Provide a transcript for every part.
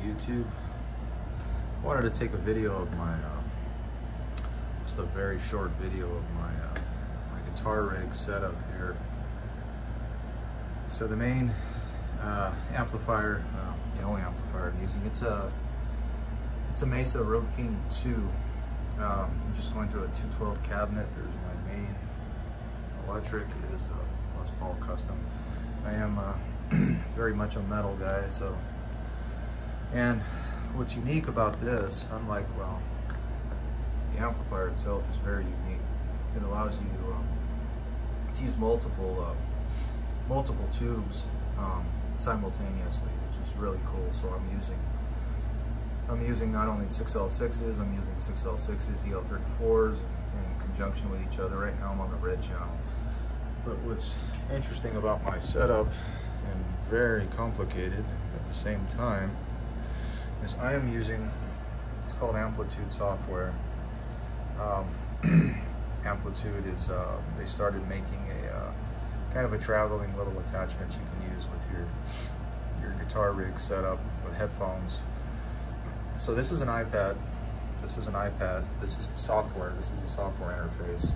YouTube. I wanted to take a video of my, just a very short video of my guitar rig setup here. So the main amplifier, the only amplifier I'm using, it's a Mesa Road King 2. I'm just going through a 212 cabinet. There's my main electric. It is a Les Paul custom. I am very much a metal guy, so. And what's unique about this, unlike, well, the amplifier itself is very unique. It allows you to use multiple tubes simultaneously, which is really cool. So I'm using not only 6L6s, I'm using 6L6s, EL34s in conjunction with each other. Right now I'm on the red channel. But what's interesting about my setup, and very complicated at the same time, is I am using, it's called Amplitude software. Amplitude is, they started making a kind of a traveling little attachment you can use with your guitar rig setup with headphones. So this is an iPad. This is an iPad. This is the software. This is the software interface.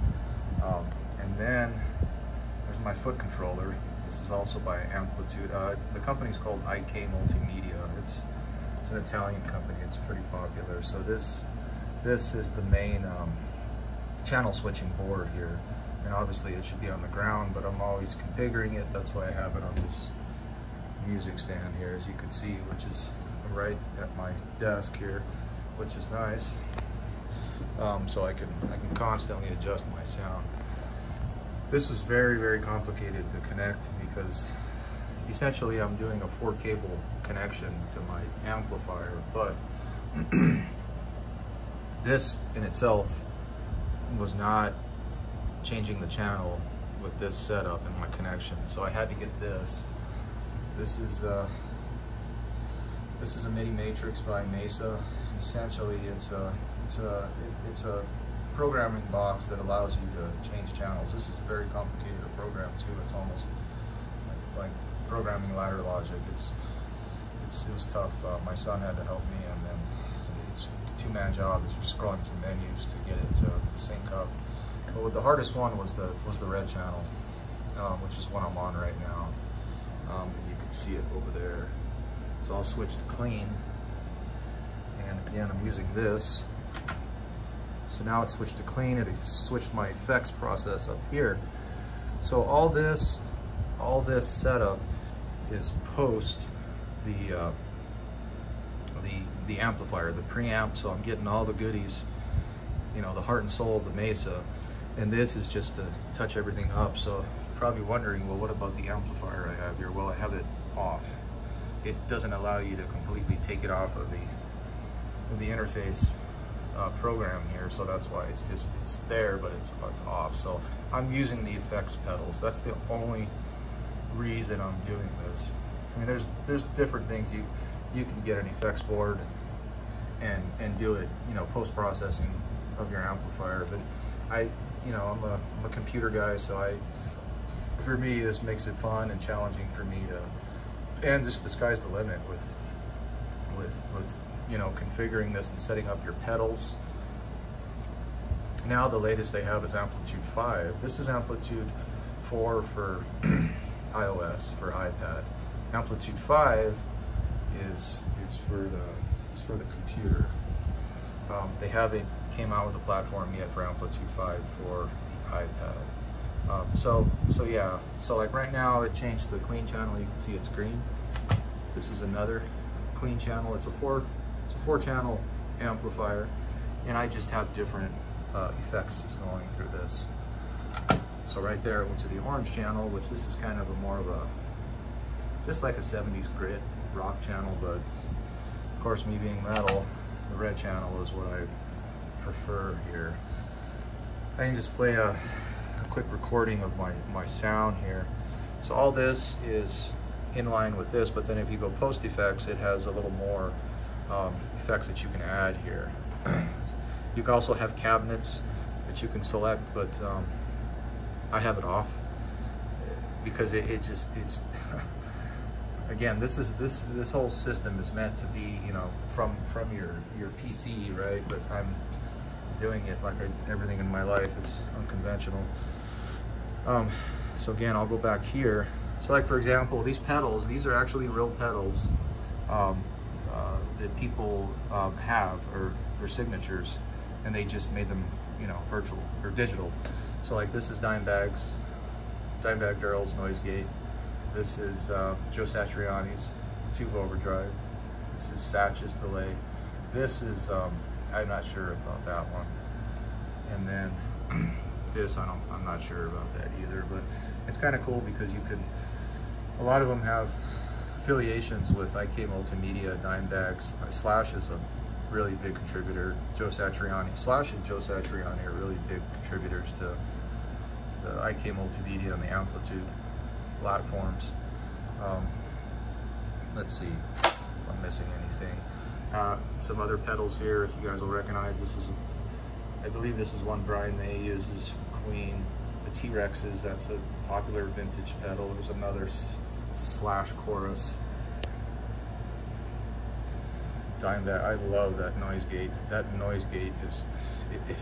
And then there's my foot controller. This is also by Amplitude. The company's called IK Multimedia. It's an Italian company. It's pretty popular. So this is the main channel switching board here. And obviously it should be on the ground, but I'm always configuring it. That's why I have it on this music stand here, as you can see, which is right at my desk here, which is nice. So I can constantly adjust my sound. This is very, very complicated to connect because essentially I'm doing a 4-cable connection to my amplifier, but this in itself was not changing the channel with this setup and my connection. So I had to get this. This is a MIDI matrix by Mesa. Essentially, it's a programming box that allows you to change channels. This is very complicated to program too. It's almost like programming ladder logic. It was tough. My son had to help me, and then it's a 2-man job as you're scrolling through menus to get it to sync up. But the hardest one was the red channel, which is what I'm on right now. You can see it over there. So I'll switch to clean, and again I'm using this. So now it's switched to clean. It switched my effects process up here. So all this setup is post the amplifier, the preamp. So I'm getting all the goodies, you know, the heart and soul of the Mesa, and this is just to touch everything up. So you're probably wondering, well, what about the amplifier I have here? Well, I have it off. It doesn't allow you to completely take it off of the interface program here, so that's why it's there, but it's off. So I'm using the effects pedals. That's the only reason I'm doing this. I mean, there's different things you can get an effects board and do it, you know, post-processing of your amplifier. But I'm a computer guy, so for me this makes it fun and challenging for me to, and just the sky's the limit with you know, configuring this and setting up your pedals. Now the latest they have is Amplitude 5. This is Amplitude 4 for iOS, for iPad. Amplitude 5 is for the computer. They haven't came out with a platform yet for Amplitude 5 for the iPad. So yeah, so like right now it changed to the clean channel. You can see it's green. This is another clean channel. It's a 4-channel amplifier, and I just have different effects going through this. So right there, I went to the orange channel, which this is kind of more of a, just like a 70s grit rock channel, but of course, me being metal, the red channel is what I prefer here. I can just play a quick recording of my sound here. So all this is in line with this, but then if you go post effects, it has a little more effects that you can add here. You can also have cabinets that you can select, but I have it off because it's again, this whole system is meant to be, you know, from your PC, right? But I'm doing it like everything in my life. It's unconventional. So again, I'll go back here. So like, for example, these pedals, these are actually real pedals that people have, or their signatures, and they just made them, you know, virtual or digital. So like, this is Dimebag Darrell's noise gate. This is Joe Satriani's tube overdrive. This is Satch's delay. This is, I'm not sure about that one. And then this, I'm not sure about that either, but it's kind of cool because you can, a lot of them have affiliations with IK Multimedia, Dimebags. Slash is a really big contributor. Joe Satriani, Slash and Joe Satriani are really big contributors to the IK Multimedia and the Amplitude platforms. Let's see if I'm missing anything. Some other pedals here, if you guys will recognize. This is, I believe this is one Brian May uses, Queen. The T-Rexes, that's a popular vintage pedal. There's another, it's a Slash chorus. Dimebag, I love that noise gate. That noise gate is, if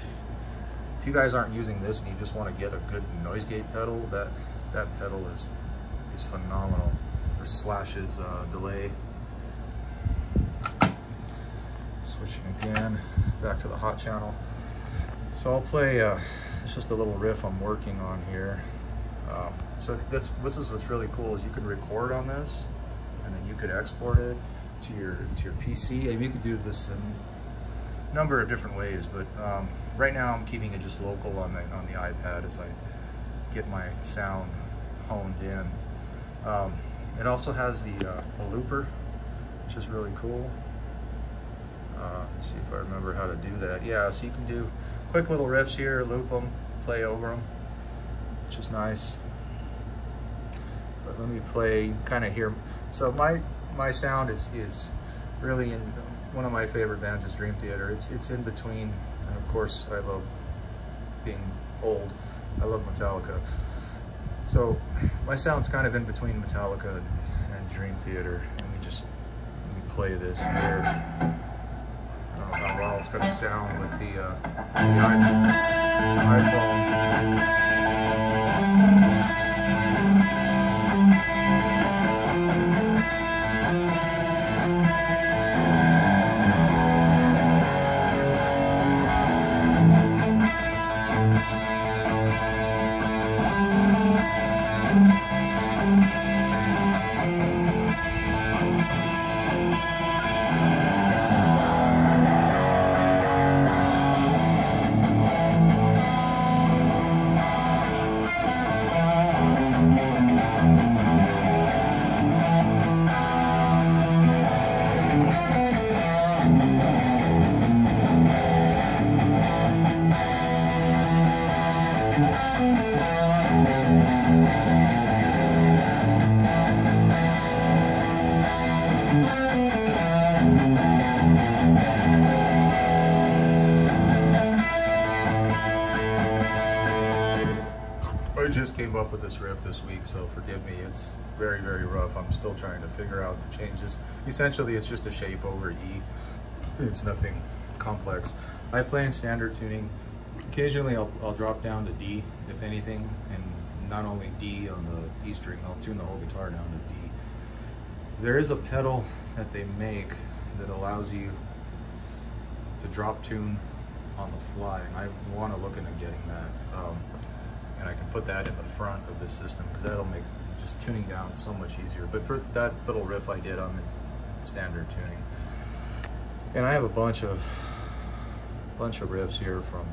you guys aren't using this and you just want to get a good noise gate pedal, that pedal is phenomenal. There's Slash's delay. Switching again, back to the hot channel. So I'll play, it's just a little riff I'm working on here. So this is what's really cool, is you can record on this, and then you could export it to your PC. And you could do this in a number of different ways, but right now I'm keeping it just local on the iPad as I get my sound honed in. It also has the a looper, which is really cool. Let's see if I remember how to do that. Yeah, so you can do quick little riffs here, loop them, play over them, which is nice. But let me play, kind of hear. So my sound is really in one of my favorite bands is Dream Theater. It's in between, and of course I love being old. I love Metallica. So my sound's kind of in between Metallica and Dream Theater. Let me play this here. I don't know how well it's going to sound with the iPhone. I just came up with this riff this week, so forgive me. It's very, very rough. I'm still trying to figure out the changes. Essentially, it's just a shape over E. It's nothing complex. I play in standard tuning. Occasionally, I'll drop down to D, if anything, and not only D on the E string, I'll tune the whole guitar down to D. There is a pedal that they make that allows you to drop tune on the fly, and I want to look into getting that. And I can put that in the front of this system because that'll make just tuning down so much easier. But for that little riff I did, I'm in standard tuning. And I have a bunch of riffs here from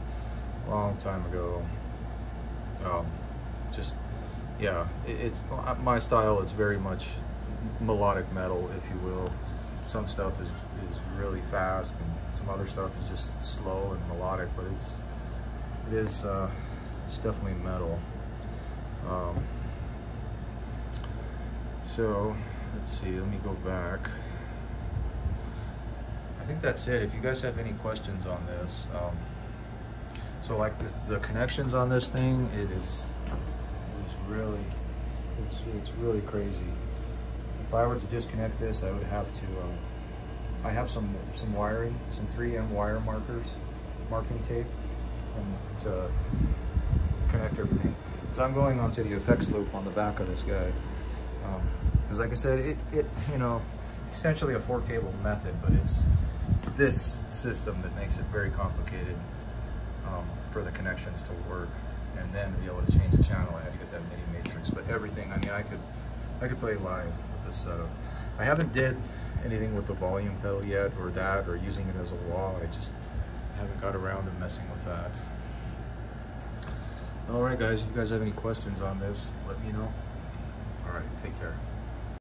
a long time ago. Just, yeah, it's my style. It's very much melodic metal, if you will. Some stuff is really fast, and some other stuff is just slow and melodic, but it's definitely metal. So let's see, let me go back. I think that's it. If you guys have any questions on this, so like the connections on this thing, it's really crazy. if I were to disconnect this, I would have to, I have some wiring, some 3M wire marking tape, and to connect everything. So I'm going onto the effects loop on the back of this guy. Because like I said, it you know, it's essentially a 4-cable method, but it's this system that makes it very complicated for the connections to work. And then to be able to change the channel, I had to get that MIDI matrix. But everything, I mean, I could play live with this setup. I haven't did anything with the volume pedal yet, or that, or using it as a wah. I just haven't got around to messing with that. All right, guys, if you guys have any questions on this, let me know. All right, take care.